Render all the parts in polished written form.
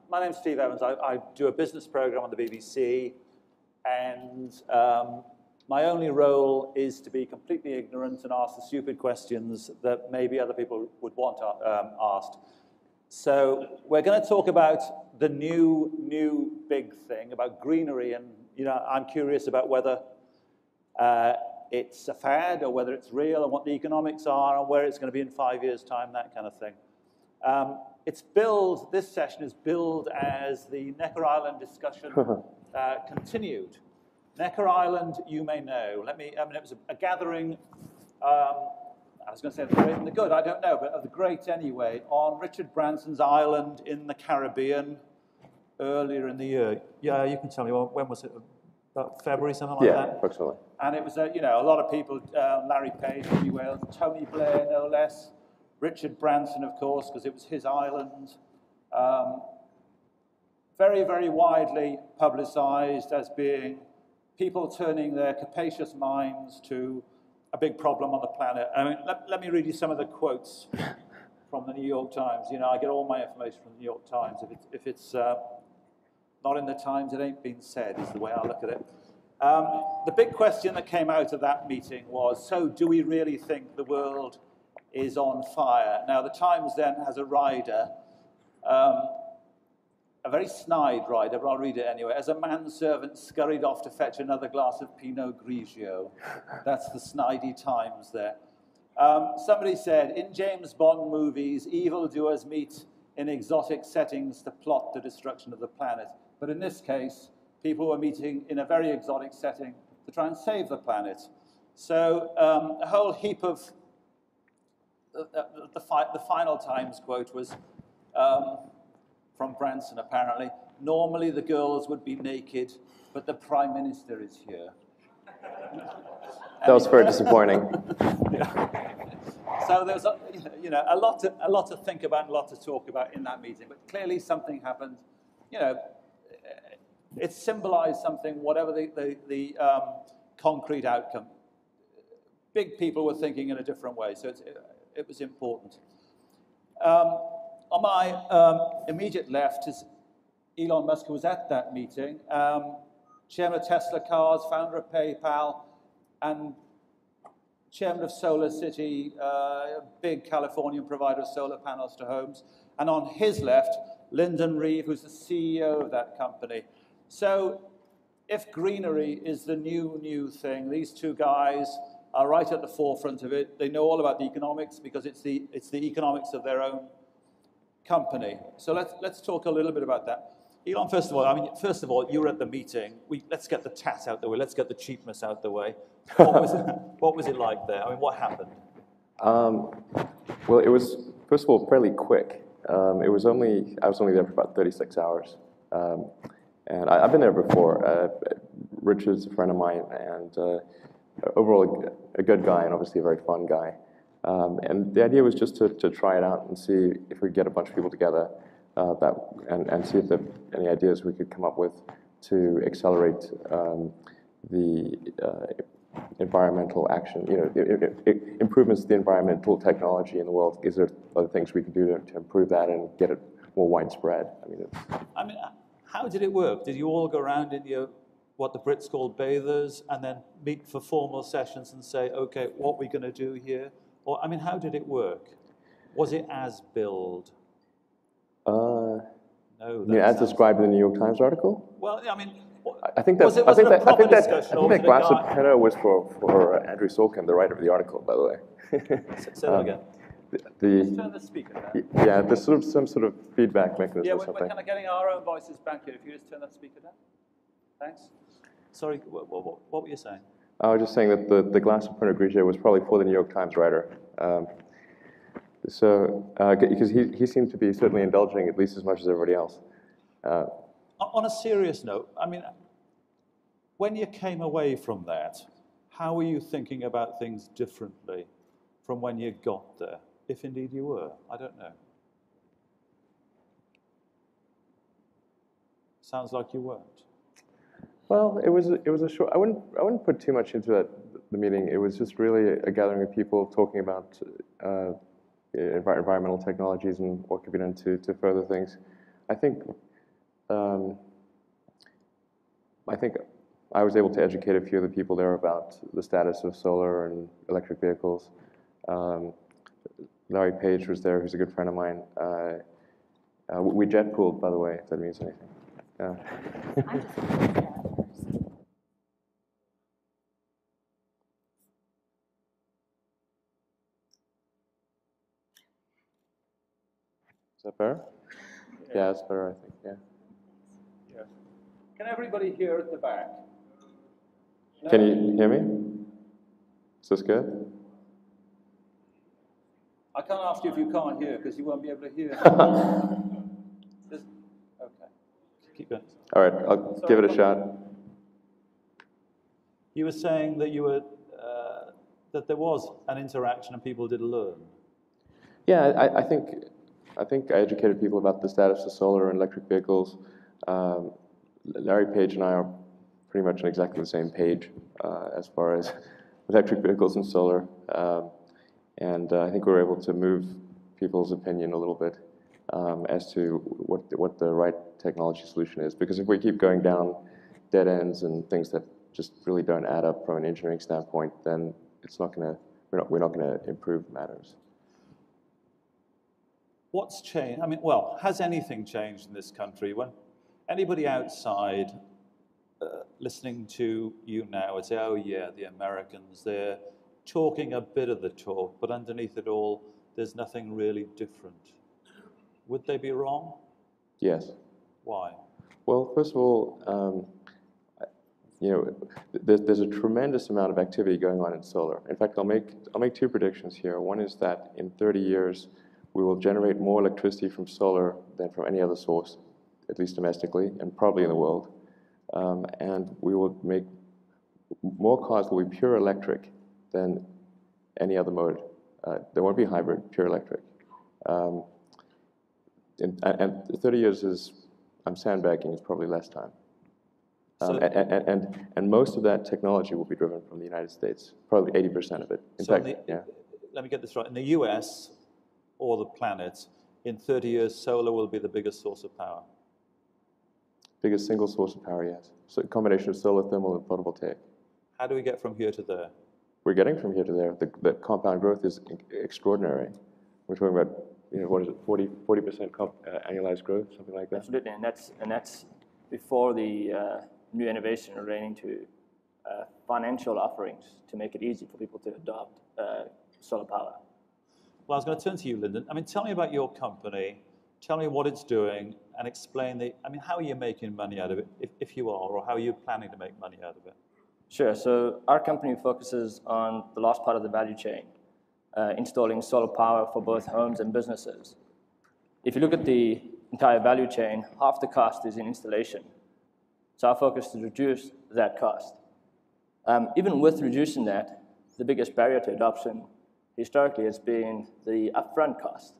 My name's Steve Evans. I do a business program on the BBC, and my only role is to be completely ignorant and ask the stupid questions that maybe other people would want asked. So we're going to talk about the new big thing about greenery, and I'm curious about whether it's a fad or whether it's real, and what the economics are, and where it's going to be in 5 years' time, that kind of thing. This session is billed as the Necker Island discussion continued. Necker Island, you may know. It was a gathering, I was going to say the great and the good, I don't know, but of the great anyway, on Richard Branson's island in the Caribbean earlier in the year. Yeah, you can tell me, when was it? About February, something like that? Yeah, approximately. And it was, a lot of people, Larry Page, Lee Wales, Tony Blair, no less, Richard Branson, of course, because it was his island. Very, very widely publicized as being people turning their capacious minds to a big problem on the planet. I mean, let me read you some of the quotes from the New York Times. I get all my information from the New York Times. If it's not in the Times, it ain't been said, is the way I look at it. The big question that came out of that meeting was, so do we really think the world is on fire? Now, the Times then has a rider, a very snide rider, but I'll read it anyway. As a manservant scurried off to fetch another glass of Pinot Grigio. That's the snidey Times there. Somebody said, in James Bond movies, evildoers meet in exotic settings to plot the destruction of the planet. But in this case, people were meeting in a very exotic setting to try and save the planet. So a whole heap of the final Times quote was from Branson, apparently. Normally the girls would be naked, but the Prime Minister is here. That was very disappointing. Yeah. So there's a lot to think about, and a lot to talk about in that meeting. But clearly something happened. It symbolized something, whatever the concrete outcome. Big people were thinking in a different way, so it was important. On my immediate left is Elon Musk, who was at that meeting, chairman of Tesla Cars, founder of PayPal, and chairman of Solar City, a big Californian provider of solar panels to homes. And on his left, Lyndon Reeve, who's the CEO of that company. So if greenery is the new thing, these two guys are right at the forefront of it. They know all about the economics because it's the economics of their own company. So let's talk a little bit about that. Elon, first of all, you were at the meeting. Let's get the tat out the way. Let's get the cheapness out the way. What was it like there? I mean, what happened? Well, it was, first of all, fairly quick. I was only there for about 36 hours. And I've been there before. Richard's a friend of mine, and overall a good guy, and obviously a very fun guy. And the idea was just to try it out and see if we could get a bunch of people together and see if there are any ideas we could come up with to accelerate the environmental action, improvements to the environmental technology in the world. Is there other things we could do to improve that and get it more widespread? I mean, how did it work? Did you all go around in your, what the Brits call bathers, and then meet for formal sessions and say, okay, what are we going to do here? Or, I mean, how did it work? Was it as billed? No. As described in the New York Times article? Well, I mean, I think that glass of Pinot was for Andrew Solkin, the writer of the article, by the way. Say that again. Just turn the speaker down. Yeah, there's some sort of feedback mechanism. Yeah, or something. We're kind of getting our own voices back here. If you just turn that speaker down. Thanks. Sorry, what were you saying? I was just saying that the glass of Pinot Grigio was probably for the New York Times writer. Because he seemed to be certainly indulging at least as much as everybody else. On a serious note, I mean, when you came away from that, how were you thinking about things differently from when you got there, if indeed you were? I don't know. Sounds like you weren't. Well, it was a short. I wouldn't put too much into the meeting. It was just really a gathering of people talking about environmental technologies and what could be done to further things. I think um, I think I was able to educate a few of the people there about the status of solar and electric vehicles. Um, Larry Page was there, who's a good friend of mine. We jet pooled, by the way, if that means anything. I just wanted to say that first. Is that better? Yeah, it's better, I think, yeah. Yeah. Can everybody hear at the back? No? Can you hear me? Is this good? I can't ask you if you can't hear, because you won't be able to hear. Okay. Keep going. All right, I'll give it a shot. You were saying that you were that there was an interaction and people did learn. Yeah, I think I educated people about the status of solar and electric vehicles. Larry Page and I are pretty much on exactly the same page as far as electric vehicles and solar. And I think we were able to move people's opinion a little bit as to what the right technology solution is. Because if we keep going down dead ends and things that just really don't add up from an engineering standpoint, then it's not going to we're not going to improve matters. What's changed? I mean, well, has anything changed in this country? When anybody outside listening to you now would say, oh yeah, the Americans, they're talking a bit of the talk, but underneath it all, there's nothing really different. Would they be wrong? Yes. Why? Well, first of all, you know, there's a tremendous amount of activity going on in solar. In fact, I'll make two predictions here. One is that in 30 years, we will generate more electricity from solar than from any other source, at least domestically, and probably in the world. And we will make more cars will be pure electric than any other mode. There won't be hybrid, pure electric. And 30 years is, I'm sandbagging, is probably less time. And most of that technology will be driven from the United States, probably 80% of it. In fact, let me get this right. In the US or the planet, in 30 years, solar will be the biggest source of power. Biggest single source of power, yes. So a combination of solar, thermal, and photovoltaic. How do we get from here to there? We're getting from here to there. The compound growth is extraordinary. We're talking about, you know, what is it, 40% annualized growth, something like that? Absolutely, and that's before the new innovation relating to financial offerings to make it easy for people to adopt solar power. Well, I was going to turn to you, Lyndon. I mean, tell me about your company. Tell me what it's doing and explain how are you making money out of it, if you are, or how are you planning to make money out of it? Sure, so our company focuses on the last part of the value chain, installing solar power for both homes and businesses. If you look at the entire value chain, half the cost is in installation. So our focus is to reduce that cost. Even with reducing that, the biggest barrier to adoption historically has been the upfront cost.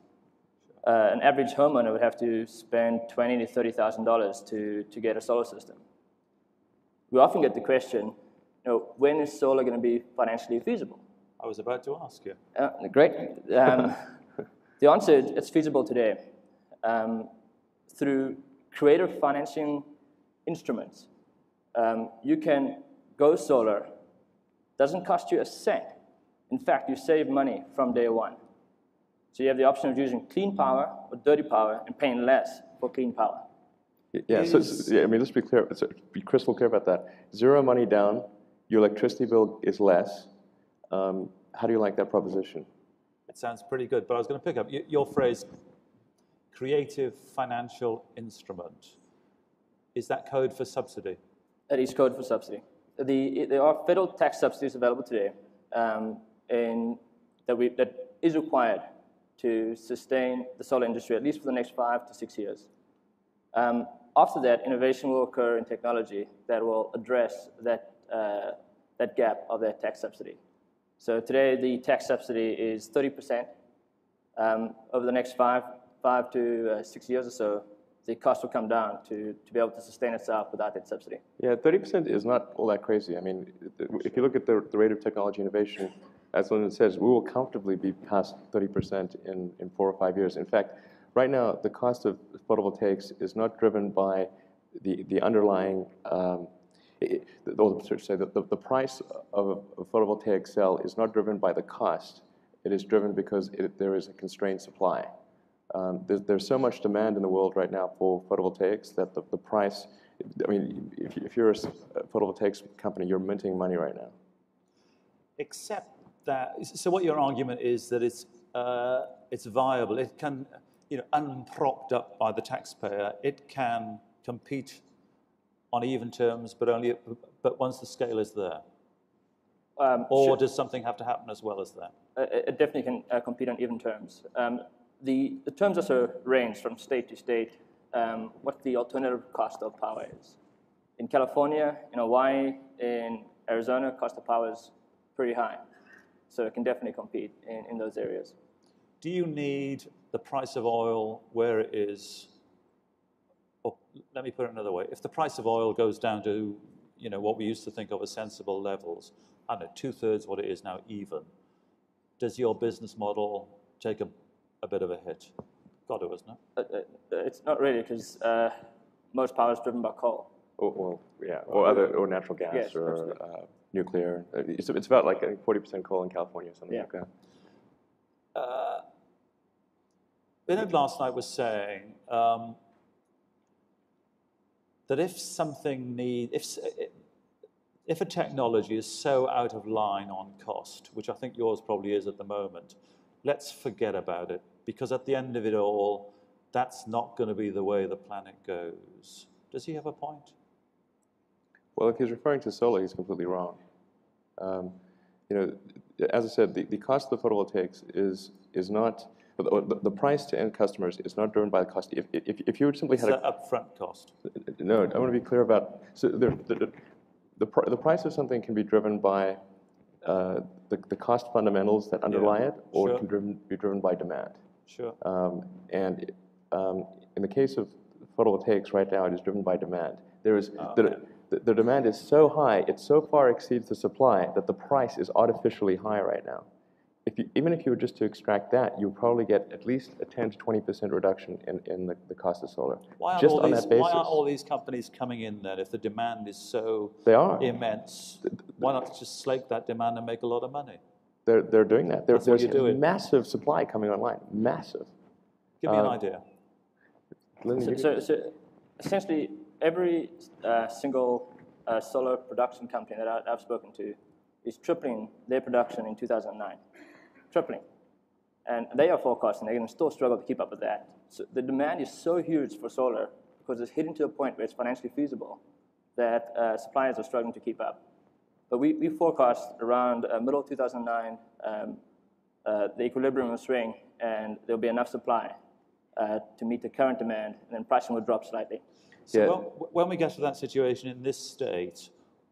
An average homeowner would have to spend $20,000 to $30,000 to get a solar system. We often get the question, when is solar going to be financially feasible? I was about to ask you. Great. The answer is it's feasible today through creative financing instruments. You can go solar. Doesn't cost you a cent. In fact, you save money from day one. So you have the option of using clean power or dirty power and paying less for clean power. Yeah, I mean, let's be clear, be crystal clear about that. Zero money down, your electricity bill is less. How do you like that proposition? It sounds pretty good, but I was going to pick up your phrase, creative financial instrument. Is that code for subsidy? It is code for subsidy. There are federal tax subsidies available today that is required to sustain the solar industry, at least for the next 5 to 6 years. After that, innovation will occur in technology that will address that gap of that tax subsidy. So today, the tax subsidy is 30%. Over the next 5 to 6 years or so, the cost will come down to be able to sustain itself without that subsidy. Yeah, 30% is not all that crazy. I mean, if you look at the rate of technology innovation, as Lyndon says, we will comfortably be past 30% in 4 or 5 years. In fact, right now, the cost of photovoltaics is not driven by the underlying, the price of a photovoltaic cell is not driven by the cost. It is driven because there is a constrained supply. There's so much demand in the world right now for photovoltaics that the price, I mean, if you're a photovoltaics company, you're minting money right now. Except that, so what your argument is that it's viable. It can, unpropped up by the taxpayer, it can compete on even terms, but once the scale is there. Or does something have to happen as well as that? It definitely can compete on even terms. The terms also range from state to state, what the alternative cost of power is. In California, in Hawaii, in Arizona, cost of power is pretty high. So it can definitely compete in those areas. Do you need the price of oil where it is, or let me put it another way, if the price of oil goes down to, what we used to think of as sensible levels, I don't know, 2/3 what it is now even, does your business model take a bit of a hit? Got to, isn't it? It's not really, because most power is driven by coal. Or natural gas, yes, or nuclear. It's about like 40% coal in California, or something like that. Bernard last night was saying that if a technology is so out of line on cost, which I think yours probably is at the moment, let's forget about it, because at the end of it all, that's not going to be the way the planet goes. Does he have a point? Well, if he's referring to solar, he's completely wrong. As I said, the cost of the photovoltaics is not, the price to end customers is not driven by the cost. If you simply had an upfront cost. No, I want to be clear about, so the price of something can be driven by the cost fundamentals that underlie it, or sure. It can be driven by demand. Sure. In the case of photovoltaics right now, it is driven by demand. The demand is so high, it so far exceeds the supply that the price is artificially high right now. Even if you were just to extract that, you would probably get at least a 10 to 20% reduction in the cost of solar. Why aren't all these companies coming in then if the demand is so immense? Why not just slake that demand and make a lot of money? They're doing that. That's what you're doing. Massive supply coming online. Massive. Give me an idea. So essentially, every single solar production company that I've spoken to is tripling their production in 2009. Tripling. And they are forecasting they're going to still struggle to keep up with that. So the demand is so huge for solar because it's hitting to a point where it's financially feasible that suppliers are struggling to keep up. But we forecast around middle of 2009, the equilibrium will swing and there'll be enough supply to meet the current demand, and then pricing will drop slightly. So when we get to that situation in this state,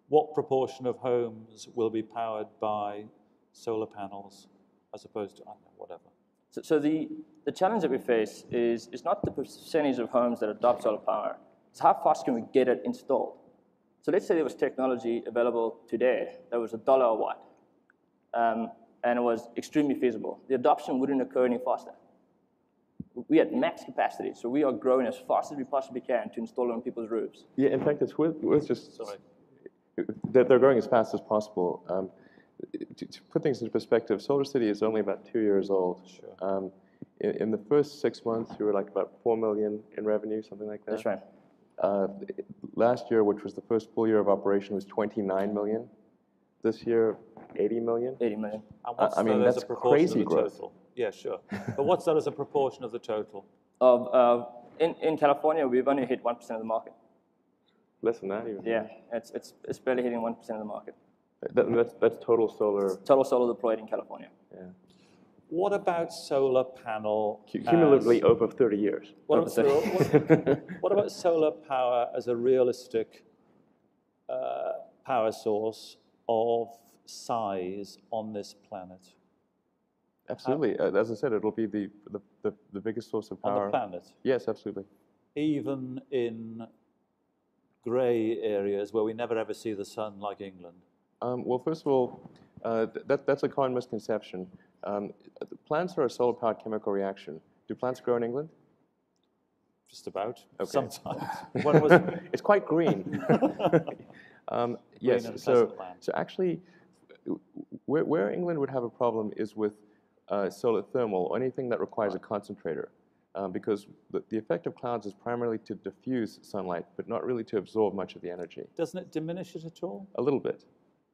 what proportion of homes will be powered by solar panels as opposed to, I don't know, whatever? So the challenge that we face is not the percentage of homes that adopt solar power. It's how fast can we get it installed. So let's say there was technology available today that was $1 a watt, and it was extremely feasible. The adoption wouldn't occur any faster. We had max capacity, so we are growing as fast as we possibly can to install it on people's roofs. Yeah, in fact, it's worth just... Sorry. They're growing as fast as possible. To put things into perspective, Solar City is only about 2 years old. Sure. In the first 6 months, we were like about 4 million in revenue, something like that. That's right. Last year, which was the first full year of operation, was 29 million. This year, 80 million. 80 million. I mean, that's crazy growth. Total? Yeah, sure. But what's that as a proportion of the total? In California, we've only hit 1% of the market. Less than that, even. Yeah, it's barely hitting 1% of the market. That's total solar. Total solar deployed in California. Yeah. What about solar panel? Cumulatively over 30 years. What about solar power as a realistic power source of size on this planet? Absolutely. As I said, it'll be the biggest source of power. On the planet? Yes, absolutely. Even in grey areas where we never ever see the sun, like England? Well, first of all, that's a common misconception. Plants are a solar-powered chemical reaction. Do plants grow in England? Just about. Okay. Sometimes. When was It's quite green. Yes. and So pleasant land. actually, where England would have a problem is with solar thermal or anything that requires a concentrator, because the effect of clouds is primarily to diffuse sunlight, but not really to absorb much of the energy. Doesn't it diminish it at all? A little bit,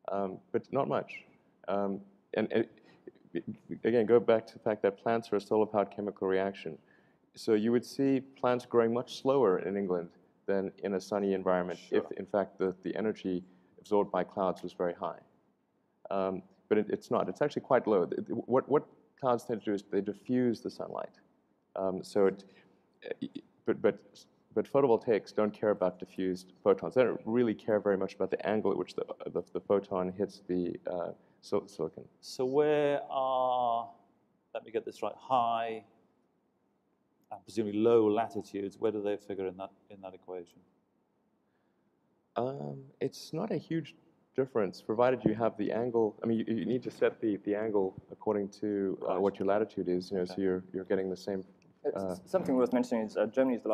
but not much. Again, go back to the fact that plants are a solar-powered chemical reaction. So you would see plants growing much slower in England than in a sunny environment if, in fact, the energy absorbed by clouds was very high. But it's not. It's actually quite low. What clouds tend to do is they diffuse the sunlight. But photovoltaics don't care about diffused photons. They don't really care very much about the angle at which the photon hits the silicon. So where are, let me get this right, high and presumably low latitudes, where do they figure in that equation? It's not a huge difference, provided you have the angle. I mean, you need to set the angle according to what your latitude is. So you're getting the same. Something worth mentioning is Germany is the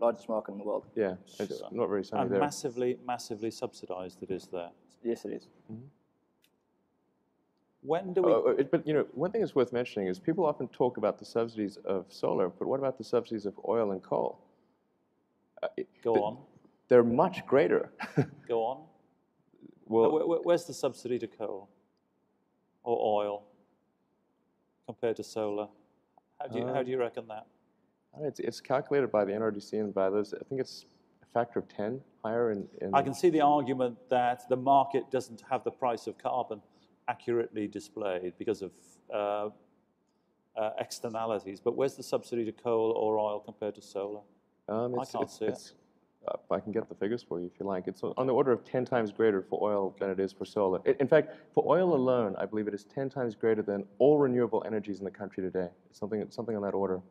largest market in the world. Yeah, it's not very sunny and there. massively subsidized it is there. Yes, it is. Mm-hmm. When do we... But one thing that's worth mentioning is people often talk about the subsidies of solar, but what about the subsidies of oil and coal? Go on. They're much greater. Go on. Well, where's the subsidy to coal or oil compared to solar? How do you reckon that? it's calculated by the NRDC and by those. I think it's a factor of 10 higher in I can see the argument that the market doesn't have the price of carbon accurately displayed because of externalities. But where's the subsidy to coal or oil compared to solar? I can't see it. I can get the figures for you if you like. It's on the order of 10 times greater for oil than it is for solar. In fact, for oil alone, I believe it is 10 times greater than all renewable energies in the country today. It's something on that order.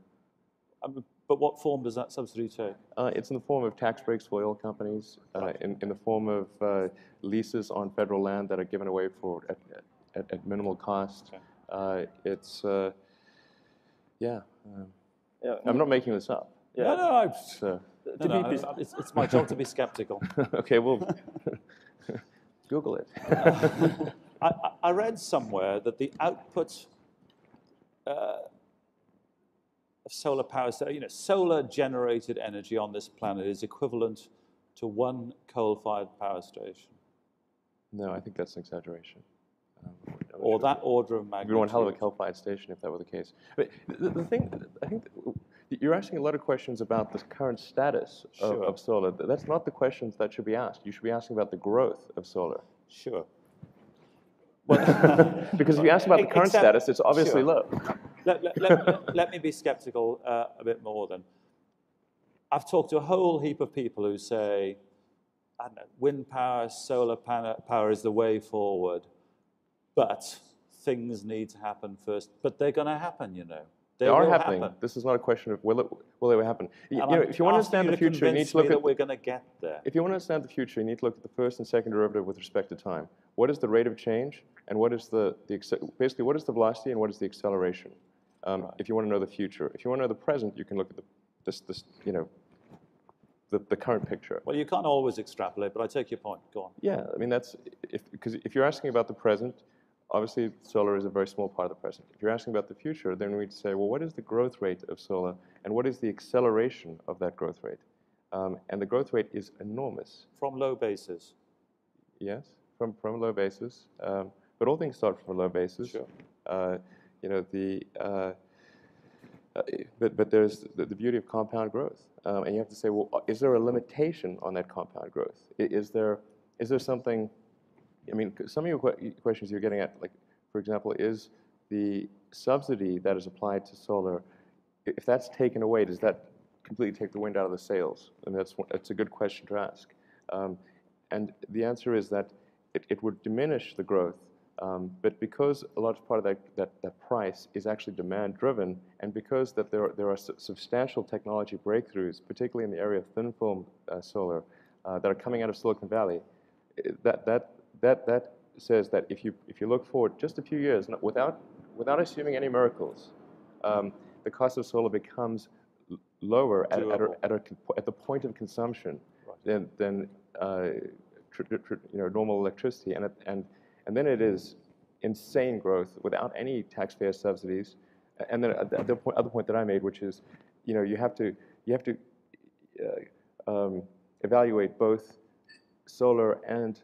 But what form does that subsidy take? It's in the form of tax breaks for oil companies, in the form of leases on federal land that are given away at minimal cost. Okay. I'm not making this up. Yeah. No, it's my job to be skeptical. Okay, well, Google it. I read somewhere that the output of solar power, solar-generated energy on this planet is equivalent to one coal-fired power station. No, I think that's an exaggeration. Or that order of magnitude. We'd want a hell of a coal-fired station if that were the case. But the thing, I think you're asking a lot of questions about the current status of solar. That's not the questions that should be asked. You should be asking about the growth of solar. Sure. Well, because if you ask about the current status, it's obviously low. Let me be skeptical a bit more then. I've talked to a whole heap of people who say, I don't know, wind power, solar power is the way forward, but things need to happen first. But they're going to happen, They are happening. This is not a question of will they happen. If you want to understand the future, you need to look at. We're going to get there. If you want to understand the future, you need to look at the first and second derivative with respect to time. What is the rate of change, and what is basically what is the velocity and what is the acceleration? If you want to know the future, if you want to know the present, you can look at the current picture. Well, you can't always extrapolate, but I take your point. Go on. Yeah, I mean because if you're asking about the present. Obviously, solar is a very small part of the present. If you're asking about the future, then we need to say, well, what is the growth rate of solar, and what is the acceleration of that growth rate? And the growth rate is enormous. From low bases. Yes, from low bases. But all things start from a low basis. Sure. But there's the beauty of compound growth, and you have to say, well, is there a limitation on that compound growth? Is there something? I mean, some of your questions you're getting at, like, for example, is the subsidy that is applied to solar, if that's taken away, does that completely take the wind out of the sails? I mean, that's a good question to ask. And the answer is that it would diminish the growth, but because a large part of that price is actually demand-driven, and because that there are substantial technology breakthroughs, particularly in the area of thin-film solar, that are coming out of Silicon Valley, that says that if you look forward just a few years, without assuming any miracles, the cost of solar becomes lower Durable. at the point of consumption Right. than normal electricity, and then it is insane growth without any taxpayer subsidies. And then the other point that I made, which is, you have to evaluate both solar and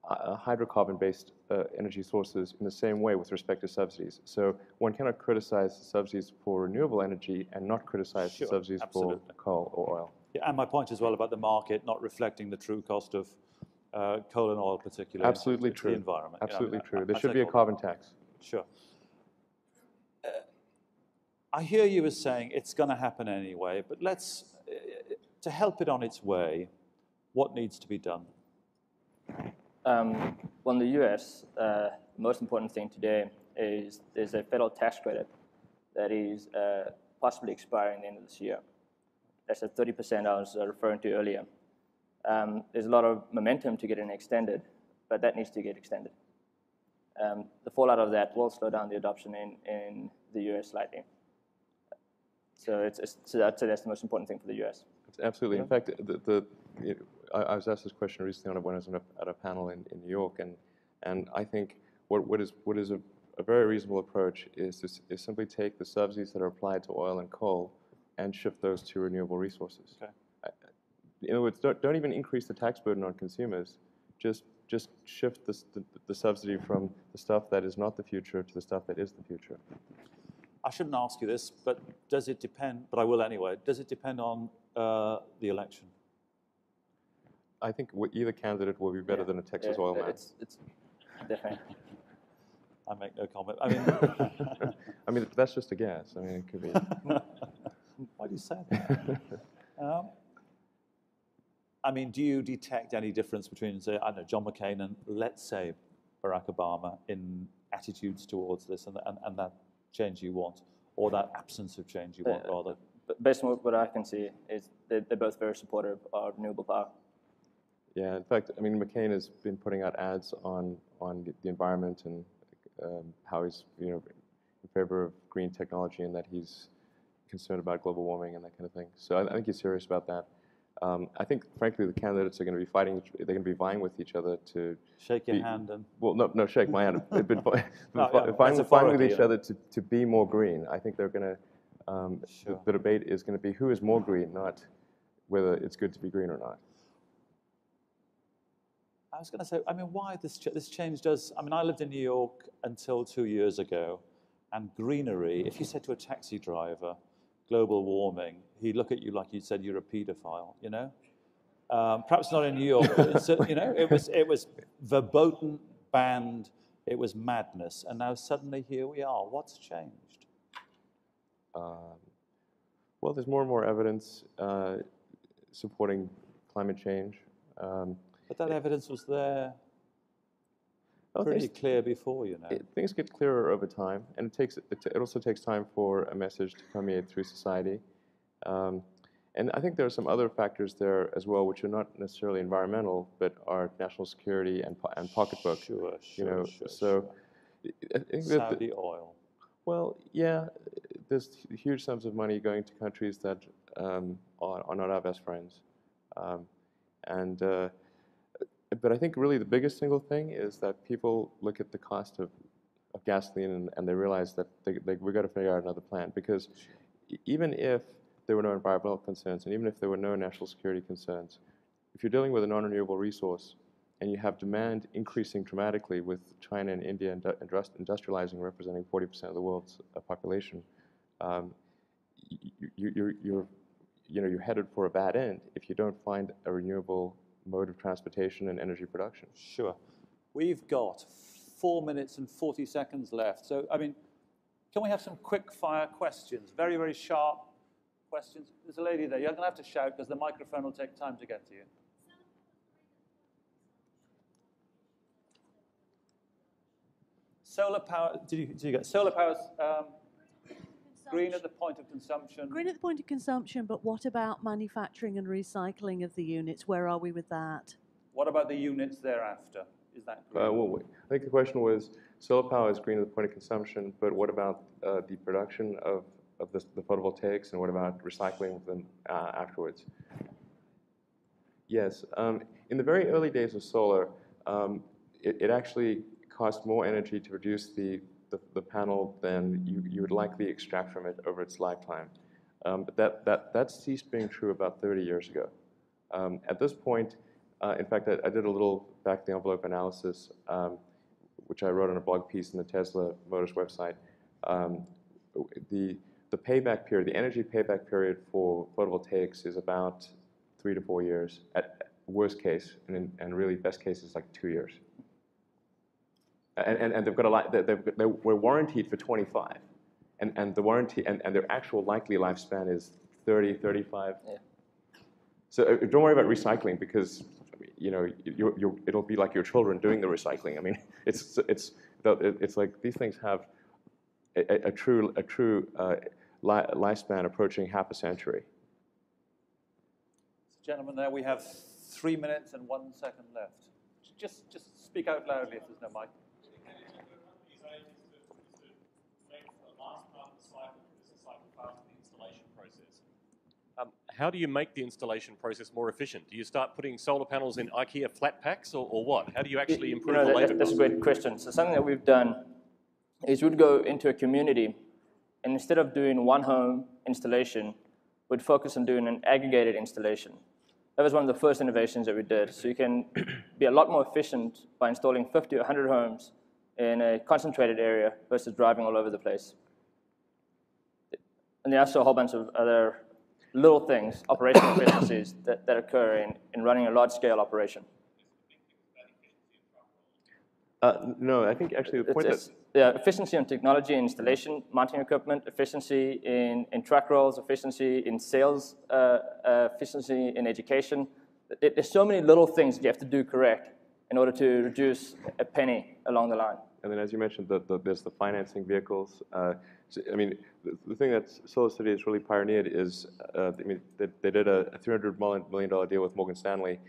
hydrocarbon-based energy sources in the same way with respect to subsidies. So one cannot criticize the subsidies for renewable energy and not criticize the Sure, subsidies absolutely. for coal or oil. Yeah, and my point as well about the market not reflecting the true cost of coal and oil, particularly Absolutely to true. the environment. Absolutely true. There I should be a take all carbon tax. Sure. I hear you as saying it's going to happen anyway, but let's, to help it on its way, what needs to be done? Well, in the US, the most important thing today is there's a federal tax credit that is possibly expiring at the end of this year. That's the 30% I was referring to earlier. There's a lot of momentum to get it extended, but that needs to get extended. The fallout of that will slow down the adoption in the US slightly. So I'd say that's the most important thing for the US. Absolutely. In fact, I was asked this question recently when I was at a panel in New York, and I think what is a very reasonable approach is simply take the subsidies that are applied to oil and coal and shift those to renewable resources. Okay. In other words, don't even increase the tax burden on consumers. Just shift the subsidy from the stuff that is not the future to the stuff that is the future. I shouldn't ask you this, but does it depend, but I will anyway, does it depend on the election? I think either candidate will be better than a Texas oil man. It's definitely. I make no comment. I mean, I mean, that's just a guess. I mean, it could be. Why do you say that? I mean, do you detect any difference between, say, I don't know, John McCain and, let's say, Barack Obama in attitudes towards this and that change you want, or that absence of change you want, rather? Based on what I can see, is they're both very supportive of renewable power. Yeah, in fact, I mean, McCain has been putting out ads on the environment and how he's in favor of green technology and that he's concerned about global warming and that kind of thing. So I think he's serious about that. I think, frankly, the candidates are going to be fighting. They're going to be vying with each other to shake your hand and. Well, no, shake my hand. They've been vying with each other to be more green. I think they're going to. Sure. The debate is going to be who is more green, not whether it's good to be green or not. I was going to say, I mean, why this change does. I mean, I lived in New York until 2 years ago, and greenery. If you said to a taxi driver, global warming, he'd look at you like you said you're a paedophile, you know? Perhaps not in New York, but it was verboten, banned, it was madness, and now suddenly here we are. What's changed? Well, there's more and more evidence supporting climate change. But that evidence was there pretty clear before, you know. Things get clearer over time, and it also takes time for a message to permeate through society. And I think there are some other factors there as well, which are not necessarily environmental, but are national security and pocketbook. Sure. So I think Saudi oil. Well, yeah, there's huge sums of money going to countries that are not our best friends. But I think really the biggest single thing is that people look at the cost of gasoline and they realize that we've got to figure out another plan, because even if there were no environmental concerns and even if there were no national security concerns, if you're dealing with a non-renewable resource and you have demand increasing dramatically with China and India industrializing, representing 40% of the world's population, you're headed for a bad end if you don't find a renewable mode of transportation and energy production. Sure. We've got 4 minutes and 40 seconds left. So, I mean, can we have some quick fire questions? Very, very sharp questions. There's a lady there. You're going to have to shout because the microphone will take time to get to you. Solar power, did you get solar power? Green at the point of consumption. Green at the point of consumption, but what about manufacturing and recycling of the units? Where are we with that? What about the units thereafter? Is that green? Well, I think the question was, solar power is green at the point of consumption, but what about the production of the photovoltaics, and what about recycling them afterwards? Yes, in the very early days of solar, it actually cost more energy to produce the panel than you would likely extract from it over its lifetime. But that ceased being true about 30 years ago. At this point, in fact, I did a little back-of-the-envelope analysis, which I wrote on a blog piece in the Tesla Motors website. The payback period, the energy payback period for photovoltaics is about 3 to 4 years at worst case, and really best case is like 2 years. And they've got a lot. They were warranted for 25, and the warranty and their actual likely lifespan is 30, 35. Yeah. So don't worry about recycling, because it'll be like your children doing the recycling. I mean, it's like these things have a true lifespan approaching half a century. Gentlemen, there we have 3 minutes and 1 second left. Just speak out loudly if there's no mic. How do you make the installation process more efficient? Do you start putting solar panels in IKEA flat packs, or what? How do you actually improve the labor That's a costs? great question. So something that we've done is we'd go into a community, and instead of doing one home installation, we'd focus on doing an aggregated installation. That was one of the first innovations that we did. So you can be a lot more efficient by installing 50 or 100 homes in a concentrated area versus driving all over the place. And there are also a whole bunch of other little things, operational efficiencies that occur in running a large-scale operation. No, I think actually the point efficiency on technology, installation, mounting equipment, efficiency in truck rolls, efficiency in sales, efficiency in education. There's so many little things you have to do correct in order to reduce a penny along the line. And then, as you mentioned, there's the financing vehicles. I mean, the thing that SolarCity has really pioneered is, they did a $300 million deal with Morgan Stanley,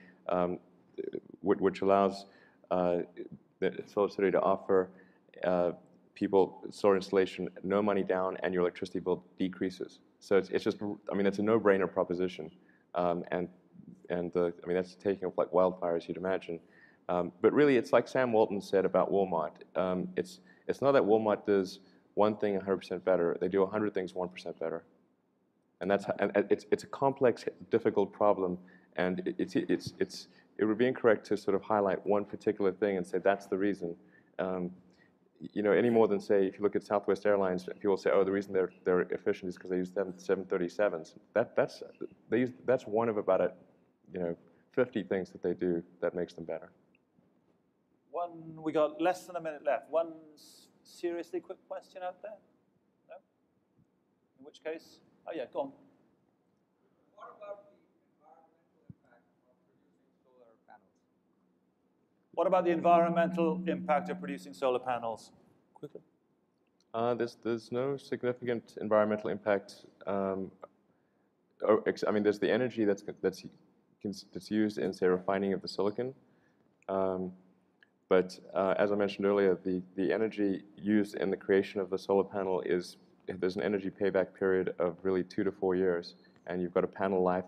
which allows SolarCity to offer people solar installation, no money down, and your electricity bill decreases. So it's just, I mean, it's a no-brainer proposition, and that's taking off like wildfires, you'd imagine. But really, it's like Sam Walton said about Walmart. It's not that Walmart does one thing 100% better; they do 100 things 1% better, and it's a complex, difficult problem, and it would be incorrect to sort of highlight one particular thing and say that's the reason. Any more than say, if you look at Southwest Airlines, people say, oh, the reason they're efficient is because they use 737s. That's one of about 50 things that they do that makes them better. We got less than a minute left. One seriously quick question out there? No? In which case, oh yeah, go on. What about the environmental impact of producing solar panels? What about the environmental impact of producing solar panels? Quickly. There's no significant environmental impact. There's the energy that's used in, say, refining of the silicon. But as I mentioned earlier, the energy used in the creation of the solar panel there's an energy payback period of really 2 to 4 years, and you've got a panel life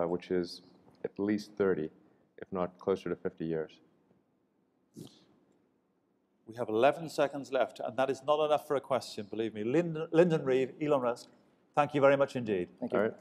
which is at least 30, if not closer to 50 years. We have 11 seconds left, and that is not enough for a question, believe me. Lyndon Reeve, Elon Musk, thank you very much indeed. Thank you. All right.